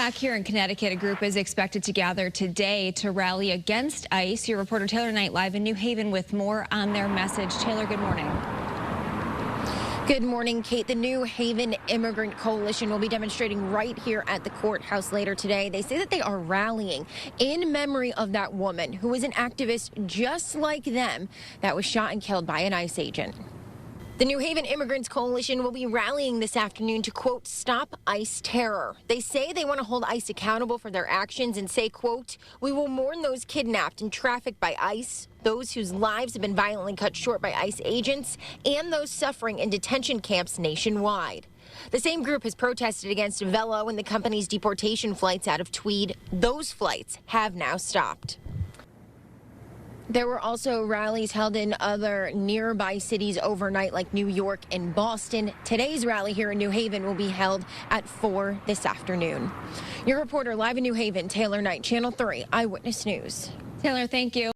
Back here in Connecticut, a group is expected to gather today to rally against ICE. Your reporter Taylor Knight live in New Haven with more on their message. Taylor, good morning. Good morning, Kate. The new Haven Immigrant Coalition will be demonstrating right here at the courthouse later today. They say that they are rallying in memory of that woman who was an activist just like them that was shot and killed by an ICE agent. The New Haven Immigrants Coalition will be rallying this afternoon to, quote, stop ICE terror. They say they want to hold ICE accountable for their actions and say, quote, we will mourn those kidnapped and trafficked by ICE, those whose lives have been violently cut short by ICE agents, and those suffering in detention camps nationwide. The same group has protested against Velo and the company's deportation flights out of Tweed. Those flights have now stopped. There were also rallies held in other nearby cities overnight, like New York and Boston. Today's rally here in New Haven will be held at 4 this afternoon. Your reporter live in New Haven, Taylor Knight, Channel 3 Eyewitness News. Taylor, thank you.